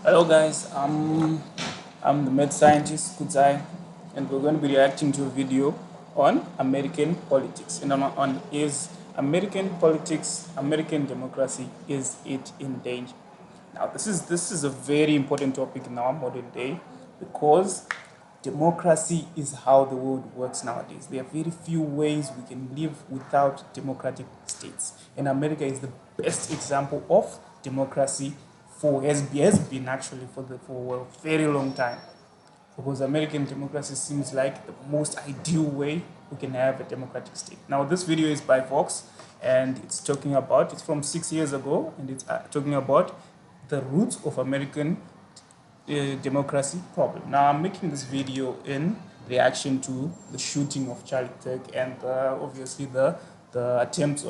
Hello guys, I'm the med scientist Kudzai, and we're going to be reacting to a video on American politics. And on is American politics, American democracy, is it in danger? Now this is a very important topic in our modern day because democracy is how the world works nowadays. There are very few ways we can live without democratic states. And America is the best example of democracy has been actually for a very long time. Because American democracy seems like the most ideal way we can have a democratic state. Now this video is by Vox and it's from 6 years ago, and it's talking about the roots of American democracy problem. Now I'm making this video in reaction to the shooting of Charlie Kirk and obviously the attempts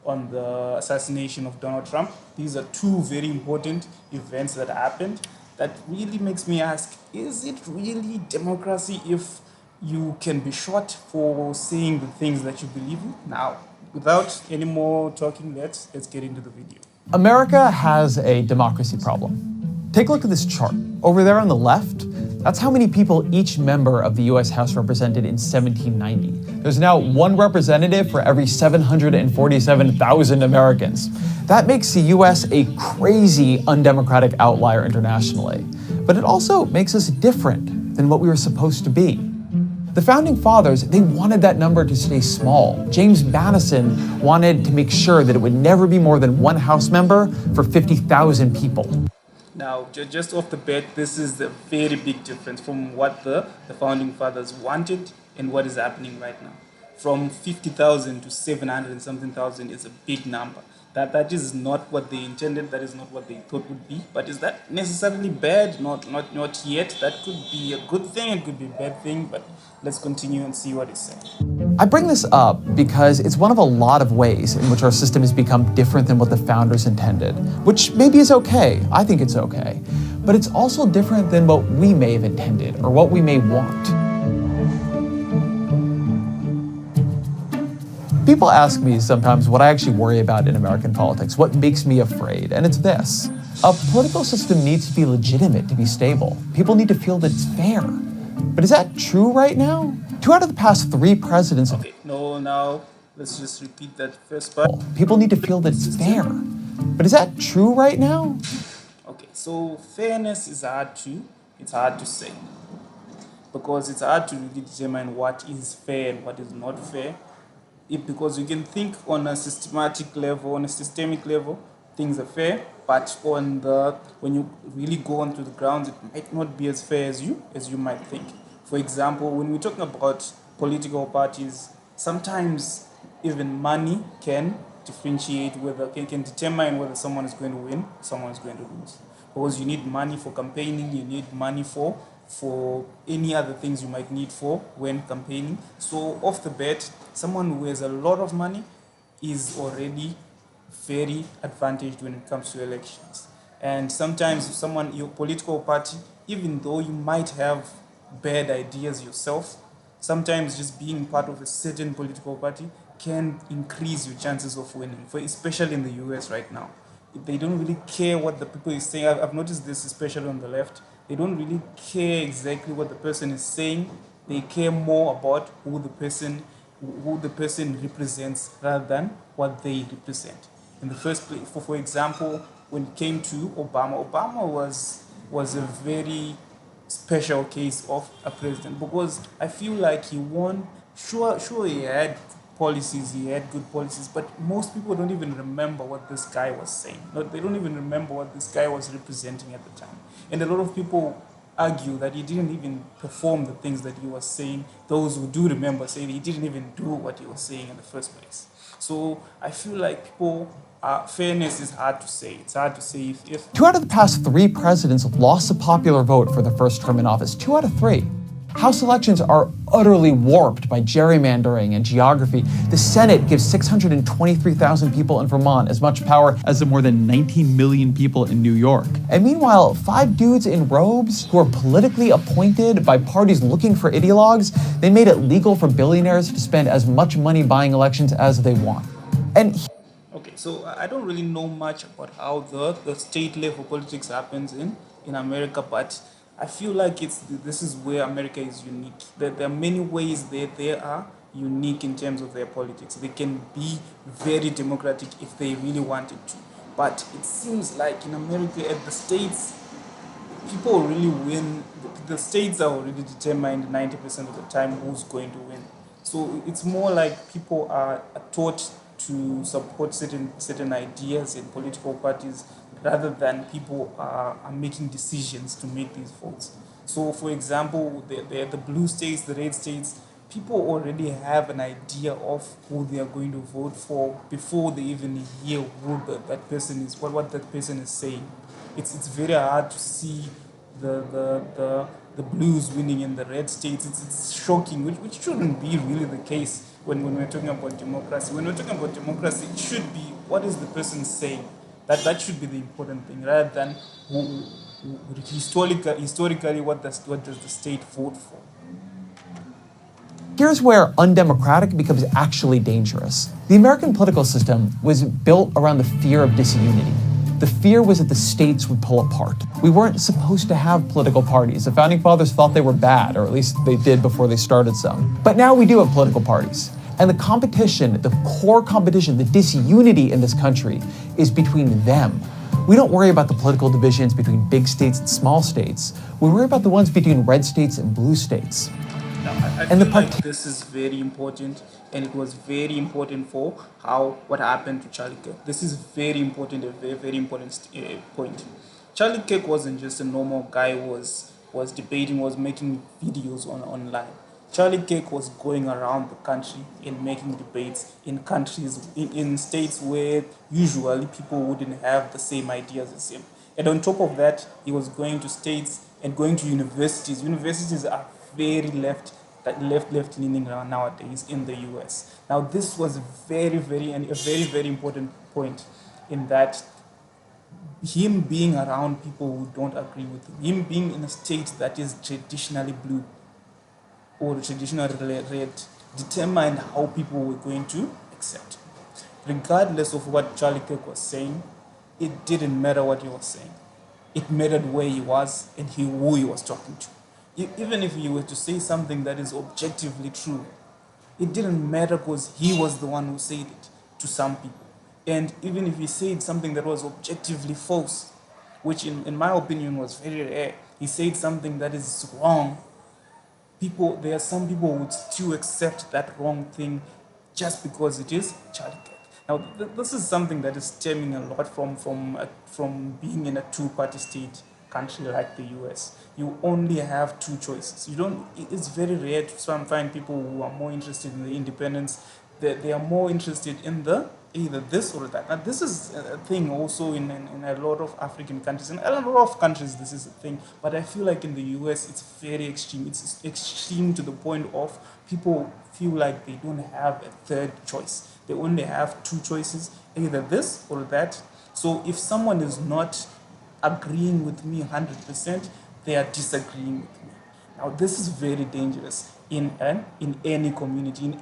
on the assassination of Donald Trump. These are two very important events that happened that really makes me ask, is it really democracy if you can be shot for saying the things that you believe in? Now, without any more talking, let's get into the video. America has a democracy problem. Take a look at this chart. Over there on the left, that's how many people each member of the US House represented in 1790. There's now one representative for every 747,000 Americans. That makes the US a crazy undemocratic outlier internationally. But it also makes us different than what we were supposed to be. The founding fathers, they wanted that number to stay small. James Madison wanted to make sure that it would never be more than one House member for 50,000 people. Now, just off the bat, this is the very big difference from what the founding fathers wanted and what is happening right now. From 50,000 to 700 and something thousand is a big number. That is not what they intended, that is not what they thought would be. But is that necessarily bad? Not yet. That could be a good thing, it could be a bad thing, but let's continue and see what it's saying. I bring this up because it's one of a lot of ways in which our system has become different than what the founders intended, which maybe is okay. I think it's okay. But it's also different than what we may have intended or what we may want. People ask me sometimes what I actually worry about in American politics, what makes me afraid, and it's this. A political system needs to be legitimate to be stable. People need to feel that it's fair. But is that true right now? 2 out of the past 3 presidents... Okay, now let's just repeat that first part. People need to feel that it's fair. But is that true right now? Okay, so fairness is hard to say. Because it's hard to really determine what is fair and what is not fair. Because you can think on a systemic level, things are fair, but when you really go onto the ground, it might not be as fair as you might think. For example, when we're talking about political parties, sometimes even money can differentiate can determine whether someone is going to win, someone is going to lose. Because you need money for campaigning, you need money for any other things you might need for when campaigning. So off the bat, someone who has a lot of money is already very advantaged when it comes to elections. And sometimes your political party, even though you might have bad ideas yourself, sometimes just being part of a certain political party can increase your chances of winning, especially in the US right now. They don't really care what the people is saying. I've noticed this especially on the left. They don't really care exactly what the person is saying. They care more about who the person represents rather than what they represent. In the first place, for example, when it came to Obama was a very special case of a president because I feel like he won. Sure, he had policies, he had good policies, but most people don't even remember what this guy was saying. They don't even remember what this guy was representing at the time. And a lot of people argue that he didn't even perform the things that he was saying. Those who do remember say he didn't even do what he was saying in the first place. So I feel like fairness is hard to say. It's hard to say if 2 out of the past 3 presidents lost the popular vote for their first term in office. 2 out of 3. House elections are utterly warped by gerrymandering and geography. The Senate gives 623,000 people in Vermont as much power as the more than 19 million people in New York. And meanwhile, 5 dudes in robes who are politically appointed by parties looking for ideologues, they made it legal for billionaires to spend as much money buying elections as they want. Okay, so I don't really know much about how the state level politics happens in in America, but I feel like this is where America is unique. There are many ways they are unique in terms of their politics. They can be very democratic if they really wanted to. But it seems like in America, at the states, people really win. The states are already determined 90% of the time who's going to win. So it's more like people are taught to support certain ideas in political parties rather than people are making decisions to make these votes. So, for example, the blue states, the red states, people already have an idea of who they are going to vote for before they even hear who that person is, what that person is saying. It's very hard to see the blues winning in the red states. It's shocking, which shouldn't be really the case when we're talking about democracy. When we're talking about democracy, it should be what is the person saying. That should be the important thing, rather than historically what does the state vote for. Here's where undemocratic becomes actually dangerous. The American political system was built around the fear of disunity. The fear was that the states would pull apart. We weren't supposed to have political parties. The founding fathers thought they were bad, or at least they did before they started some. But now we do have political parties. And the competition, the core competition, the disunity in this country is between them. We don't worry about the political divisions between big states and small states. We worry about the ones between red states and blue states. Now, I feel like this is very important, and it was very important for what happened to Charlie Kirk. This is very important, a very important point. Charlie Kirk wasn't just a normal guy who was debating, was making videos online. Charlie Kirk was going around the country and making debates in countries, in states where usually people wouldn't have the same ideas as him. And on top of that, he was going to states and going to universities. Universities are very left leaning nowadays in the US. Now this was a very important point, in that him being around people who don't agree with him being in a state that is traditionally blue or traditionally red, determined how people were going to accept him. Regardless of what Charlie Kirk was saying, it didn't matter what he was saying. It mattered where he was and who he was talking to. Even if he were to say something that is objectively true, it didn't matter, because he was the one who said it to some people. And even if he said something that was objectively false, which in my opinion was very rare, he said something that is wrong, there are some people who would still accept that wrong thing just because it is Charlie Kirk. Now, this is something that is stemming a lot from being in a two-party state country like the US. You only have two choices. It's very rare to find people who are more interested in the independence. They are more interested in either this or that. Now, this is a thing also in a lot of African countries. In a lot of countries, this is a thing. But I feel like in the US, it's very extreme. It's extreme to the point of people feel like they don't have a third choice. They only have two choices, either this or that. So if someone is not agreeing with me 100%, they are disagreeing with me. Now, this is very dangerous in any community, in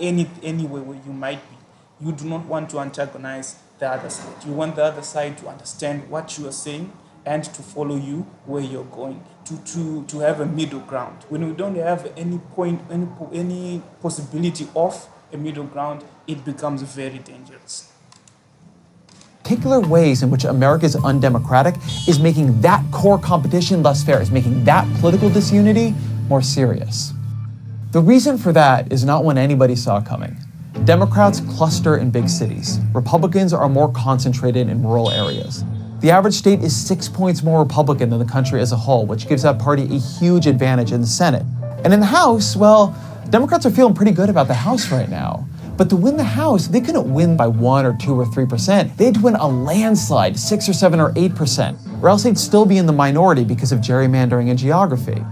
any way where you might be. You do not want to antagonize the other side. You want the other side to understand what you are saying and to follow you where you're going, to have a middle ground. When we don't have any possibility of a middle ground, it becomes very dangerous. Particular ways in which America is undemocratic is making that core competition less fair, is making that political disunity more serious. The reason for that is not one anybody saw coming. Democrats cluster in big cities. Republicans are more concentrated in rural areas. The average state is 6 points more Republican than the country as a whole, which gives that party a huge advantage in the Senate. And in the House, well, Democrats are feeling pretty good about the House right now. But to win the House, they couldn't win by 1 or 2 or 3%. They had to win a landslide, 6 or 7 or 8%, or else they'd still be in the minority because of gerrymandering and geography.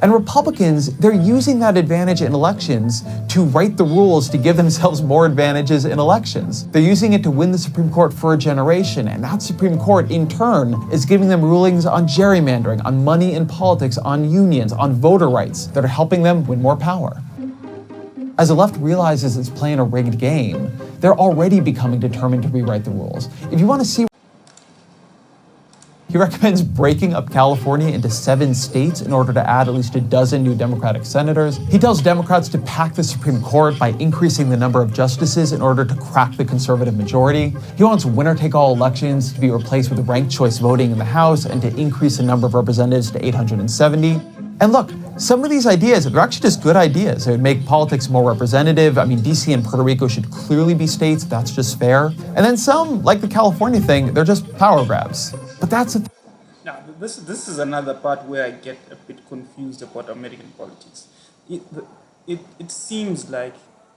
And Republicans, they're using that advantage in elections to write the rules to give themselves more advantages in elections. They're using it to win the Supreme Court for a generation, and that Supreme Court, in turn, is giving them rulings on gerrymandering, on money in politics, on unions, on voter rights that are helping them win more power. As the left realizes it's playing a rigged game, they're already becoming determined to rewrite the rules. If you want to see He recommends breaking up California into 7 states in order to add at least a dozen new Democratic senators. He tells Democrats to pack the Supreme Court by increasing the number of justices in order to crack the conservative majority. He wants winner-take-all elections to be replaced with ranked choice voting in the House and to increase the number of representatives to 870. And look, some of these ideas, they're actually just good ideas. It would make politics more representative. I mean, DC and Puerto Rico should clearly be states. That's just fair. And then some, like the California thing, they're just power grabs. But that's the Now, this is another part where I get a bit confused about American politics. It seems like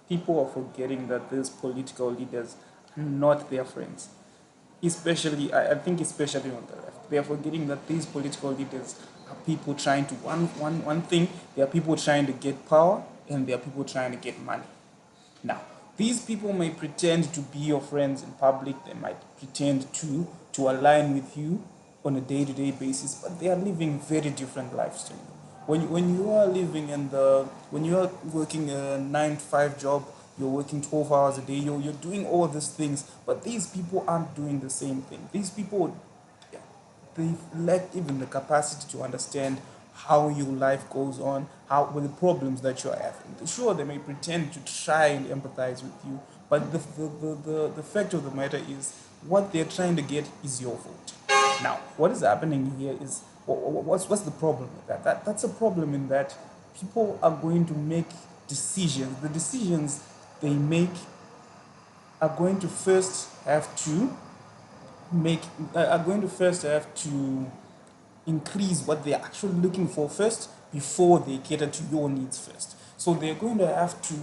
people are forgetting that these political leaders are not their friends. I think especially on the left. They are forgetting that these political leaders are people trying to, one thing, they are people trying to get power and they are people trying to get money. Now, these people may pretend to be your friends in public, they might pretend to align with you on a day-to-day basis, but they are living very different lives to you. When you are living when you are working a 9 to 5 job, you're working 12 hours a day, you're doing all these things, but these people aren't doing the same thing. These people, yeah, they lack even the capacity to understand how your life goes on, with the problems that you're having. Sure, they may pretend to try and empathize with you, but the fact of the matter is, what they're trying to get is your vote. Now, what is happening here is, what's the problem with that? That's a problem in that people are going to make decisions. The decisions they make are going to first have to increase what they're actually looking for first before they cater to your needs first. So they're going to have to,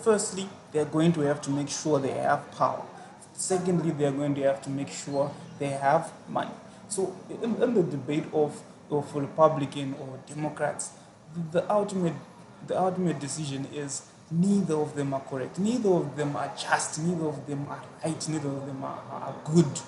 firstly, they're going to have to make sure they have power. Secondly, they're going to have to make sure they have money. So in the debate of Republican or Democrats, the ultimate decision is neither of them are correct. Neither of them are just. Neither of them are right. Neither of them are good.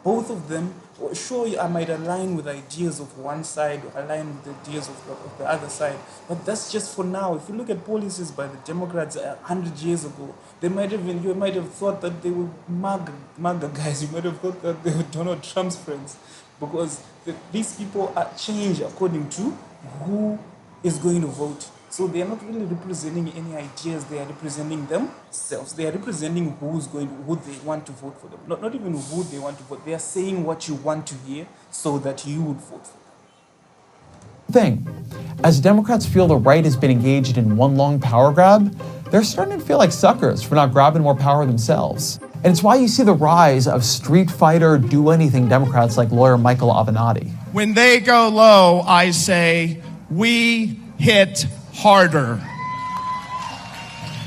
Both of them, sure, I might align with ideas of one side or align with the ideas of the other side, but that's just for now. If you look at policies by the Democrats 100 years ago, you might have thought that they were MAGA guys. You might have thought that they were Donald Trump's friends, because these people are changed according to who is going to vote. So they are not really representing any ideas, they are representing themselves. They are representing who they want to vote for them. Not even who they want to vote. They are saying what you want to hear so that you would vote for them. As Democrats feel the right has been engaged in one long power grab, they're starting to feel like suckers for not grabbing more power themselves. And it's why you see the rise of street fighter, do-anything Democrats like lawyer Michael Avenatti. When they go low, I say, we hit harder.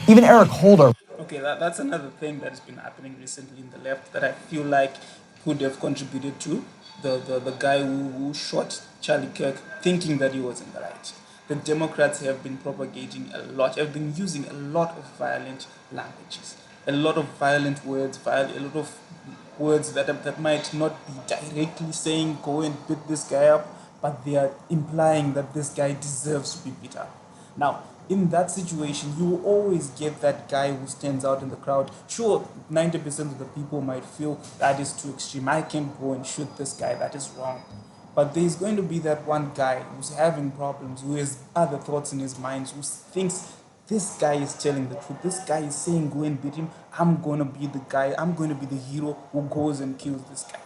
Even Eric Holder. Okay, that's another thing that has been happening recently in the left that I feel like could have contributed to the guy who shot Charlie Kirk, thinking that he was in the right. The Democrats have been propagating a lot, have been using a lot of violent languages, a lot of violent words, a lot of words that might not be directly saying go and beat this guy up, but they are implying that this guy deserves to be beat up. Now, in that situation, you will always get that guy who stands out in the crowd. Sure, 90% of the people might feel that is too extreme. I can't go and shoot this guy, that is wrong. But there's going to be that one guy who's having problems, who has other thoughts in his mind, who thinks this guy is telling the truth. This guy is saying go and beat him. I'm going to be the guy, I'm going to be the hero who goes and kills this guy.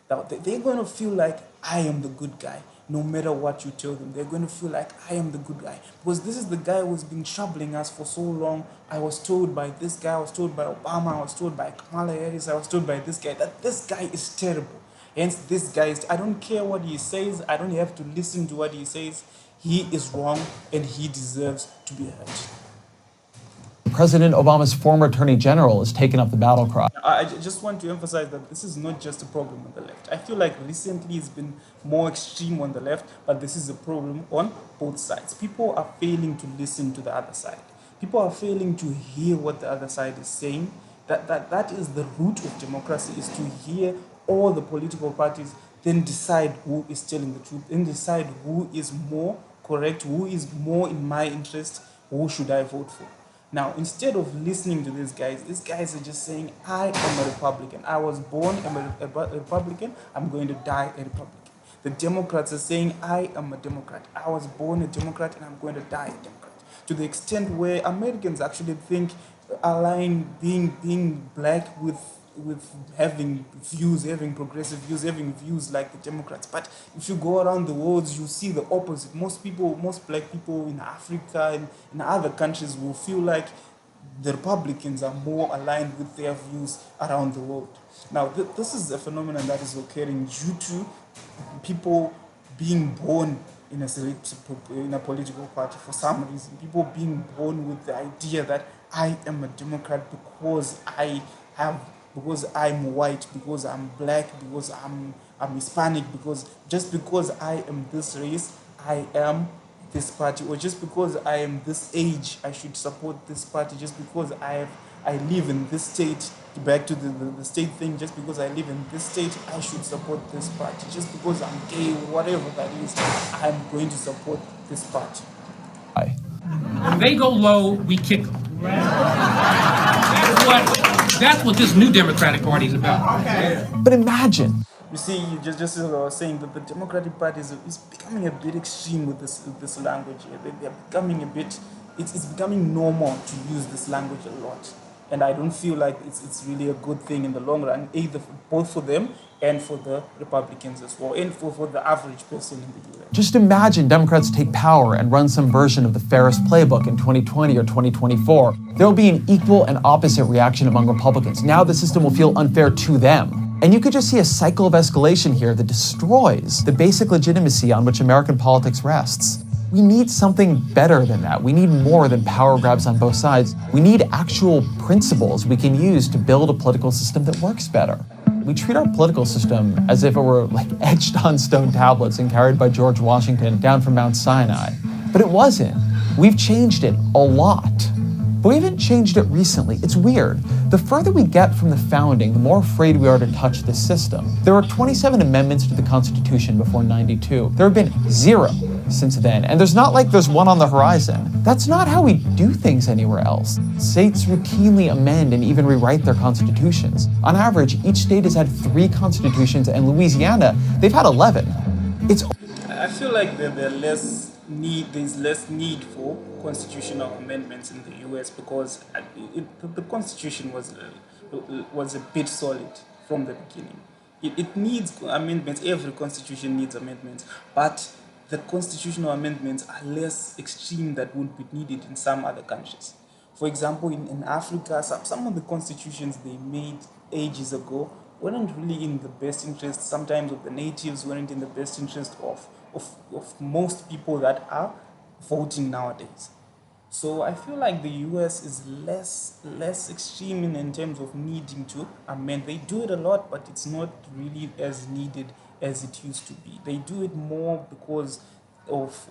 Now, they're going to feel like I am the good guy. No matter what you tell them, they're going to feel like I am the good guy. Because this is the guy who's been troubling us for so long. I was told by this guy, I was told by Obama, I was told by Kamala Harris, I was told by this guy that this guy is terrible. Hence, this guy is, I don't care what he says, I don't have to listen to what he says. He is wrong and he deserves to be hurt. President Obama's former attorney general has taken up the battle cry. I just want to emphasize that this is not just a problem on the left. I feel like recently it's been more extreme on the left, but this is a problem on both sides. People are failing to listen to the other side. People are failing to hear what the other side is saying. That is the root of democracy, is to hear all the political parties, then decide who is telling the truth, then decide who is more correct, who is more in my interest, who should I vote for. Now, instead of listening to these guys are just saying, I am a Republican. I was born a Republican. I'm going to die a Republican. The Democrats are saying, I am a Democrat. I was born a Democrat and I'm going to die a Democrat. To the extent where Americans actually think being black with having views, having progressive views, having views like the Democrats. But if you go around the world, you see the opposite. Most black people in Africa and in other countries will feel like the Republicans are more aligned with their views around the world. Now, this is a phenomenon that is occurring due to people being born in a political party for some reason. People being born with the idea that I am a Democrat because I'm white, because I'm black, because I'm Hispanic, because I am this race, I am this party, or just because I am this age, I should support this party, just because I live in this state, back to the state thing, just because I live in this state, I should support this party. Just because I'm gay, whatever that is, I'm going to support this party. When they go low, we kick them. That's what this new Democratic Party is about. But imagine. You see, just as I was saying, that the Democratic Party is becoming a bit extreme with this language. They're becoming it's becoming normal to use this language a lot. And I don't feel like it's really a good thing in the long run, both for them and for the Republicans as well, and for the average person in the US. Just imagine Democrats take power and run some version of the Ferris playbook in 2020 or 2024. There will be an equal and opposite reaction among Republicans. Now the system will feel unfair to them. And you could just see a cycle of escalation here that destroys the basic legitimacy on which American politics rests. We need something better than that. We need more than power grabs on both sides. We need actual principles we can use to build a political system that works better. We treat our political system as if it were like etched on stone tablets and carried by George Washington down from Mount Sinai. But it wasn't. We've changed it a lot. But we haven't changed it recently. It's weird. The further we get from the founding, the more afraid we are to touch the system. There were 27 amendments to the Constitution before '92. There have been 0 since then, and there's not like there's one on the horizon. That's not how we do things anywhere else. States routinely amend and even rewrite their constitutions. On average, each state has had 3 constitutions, and Louisiana, they've had 11. I feel like there's less need for constitutional amendments in the US because the Constitution was a bit solid from the beginning. It needs amendments. Every constitution needs amendments, but the constitutional amendments are less extreme that would be needed in some other countries. For example, in Africa, some of the constitutions they made ages ago weren't really in the best interest, sometimes of the natives, weren't in the best interest of most people that are voting nowadays. So I feel like the US is less extreme in terms of needing to amend. They do it a lot, but it's not really as needed as it used to be. They do it more because of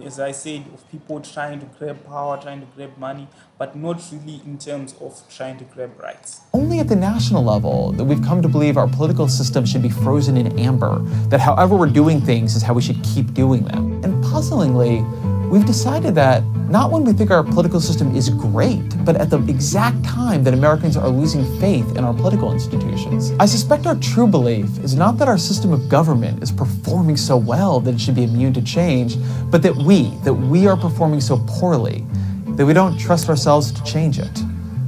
as I said, of people trying to grab power, trying to grab money, but not really in terms of trying to grab rights. Only at the national level that we've come to believe our political system should be frozen in amber, that however we're doing things is how we should keep doing them. And puzzlingly, we've decided that not when we think our political system is great, but at the exact time that Americans are losing faith in our political institutions. I suspect our true belief is not that our system of government is performing so well that it should be immune to change, but that we are performing so poorly that we don't trust ourselves to change it,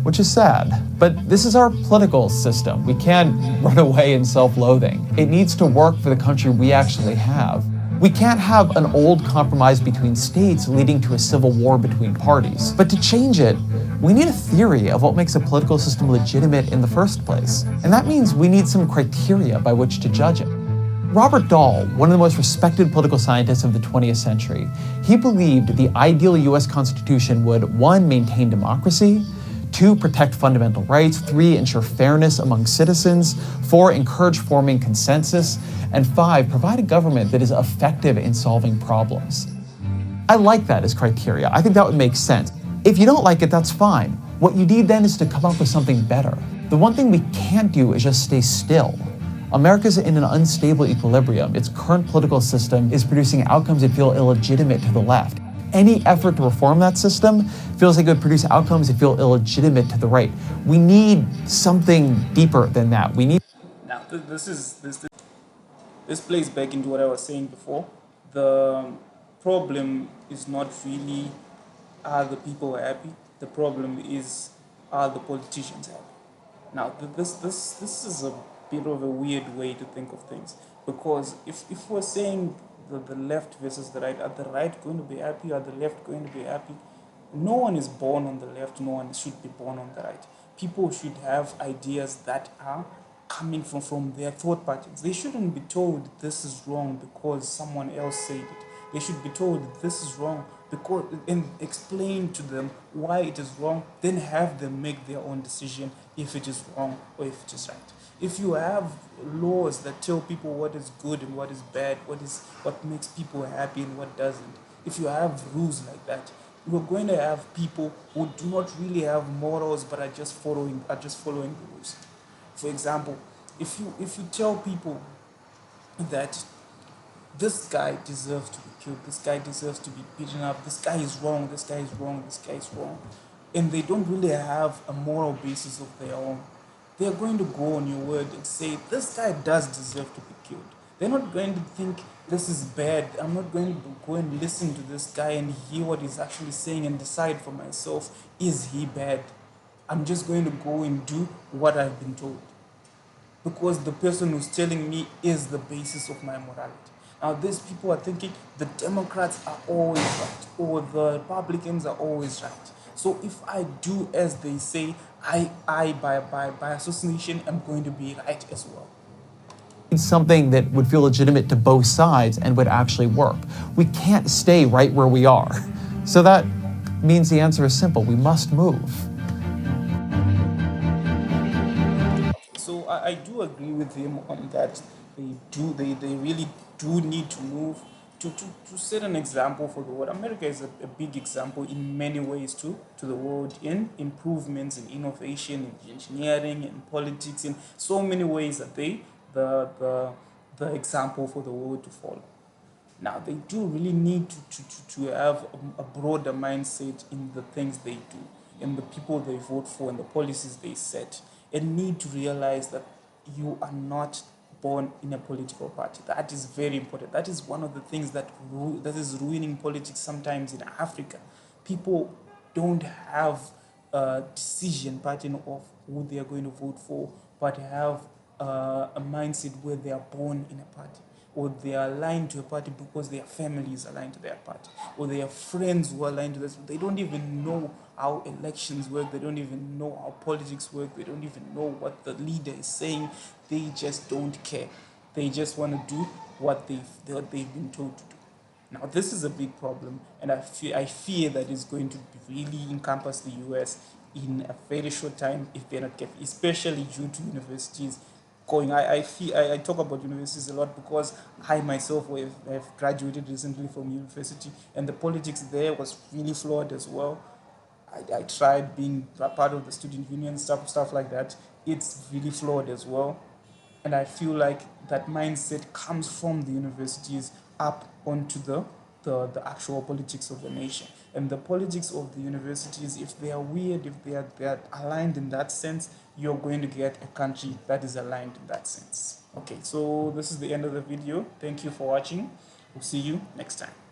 which is sad. But this is our political system. We can't run away in self-loathing. It needs to work for the country we actually have. We can't have an old compromise between states leading to a civil war between parties. But to change it, we need a theory of what makes a political system legitimate in the first place. And that means we need some criteria by which to judge it. Robert Dahl, one of the most respected political scientists of the 20th century, he believed the ideal US Constitution would 1, maintain democracy, 2, protect fundamental rights, 3, ensure fairness among citizens, 4, encourage forming consensus, and 5, provide a government that is effective in solving problems. I like that as criteria. I think that would make sense. If you don't like it, that's fine. What you need then is to come up with something better. The one thing we can't do is just stay still. America's in an unstable equilibrium. Its current political system is producing outcomes that feel illegitimate to the left. Any effort to reform that system feels like it would produce outcomes that feel illegitimate to the right. We need something deeper than that. We need. Now, this is This plays back into what I was saying before. The problem is not really are the people happy. The problem is are the politicians happy. Now, this is a bit of a weird way to think of things, because if we're saying the left versus the right, are the right going to be happy? Are the left going to be happy? No one is born on the left, no one should be born on the right. People should have ideas that are coming from their thought patterns. They shouldn't be told this is wrong because someone else said it. They should be told this is wrong because, and explain to them why it is wrong, then have them make their own decision if it is wrong or if it is right. If you have laws that tell people what is good and what is bad, what makes people happy and what doesn't, if you have rules like that, you're going to have people who do not really have morals but are just following the rules. For example, if you tell people that this guy deserves to be killed, this guy deserves to be beaten up, this guy is wrong, this guy is wrong, this guy is wrong, and they don't really have a moral basis of their own, they're going to go on your word and say, this guy does deserve to be killed. They're not going to think this is bad. I'm not going to go and listen to this guy and hear what he's actually saying and decide for myself, is he bad? I'm just going to go and do what I've been told, because the person who's telling me is the basis of my morality. Now, these people are thinking the Democrats are always right or the Republicans are always right. So if I do as they say, I by association am going to be right as well. Something that would feel legitimate to both sides and would actually work. We can't stay right where we are. So that means the answer is simple. We must move. So I do agree with him on that. They really do need to move to set an example for the world. America is a big example in many ways to the world, in improvements in innovation, in engineering, in politics, in so many ways that they the example for the world to follow. Now, they do really need to have a broader mindset in the things they do, in the people they vote for, and the policies they set, and need to realize that you are not born in a political party. That is very important. That is one of the things that is ruining politics sometimes in Africa. People don't have a decision pattern of who they are going to vote for, but have a mindset where they are born in a party, or they are aligned to a party because their family is aligned to their party, or they have friends who are aligned to this. They don't even know how elections work. They don't even know how politics work. They don't even know what the leader is saying. They just don't care. They just want to do what they've been told to do. Now, this is a big problem, and I fear that it's going to really encompass the US in a very short time if they're not careful, especially due to universities going. I talk about universities a lot because I myself have graduated recently from university, and the politics there was really flawed as well. I tried being a part of the student union, stuff like that. It's really flawed as well. And I feel like that mindset comes from the universities up onto the actual politics of the nation. And the politics of the universities, if they are weird, if they are aligned in that sense, you're going to get a country that is aligned in that sense. Okay, so this is the end of the video. Thank you for watching. We'll see you next time.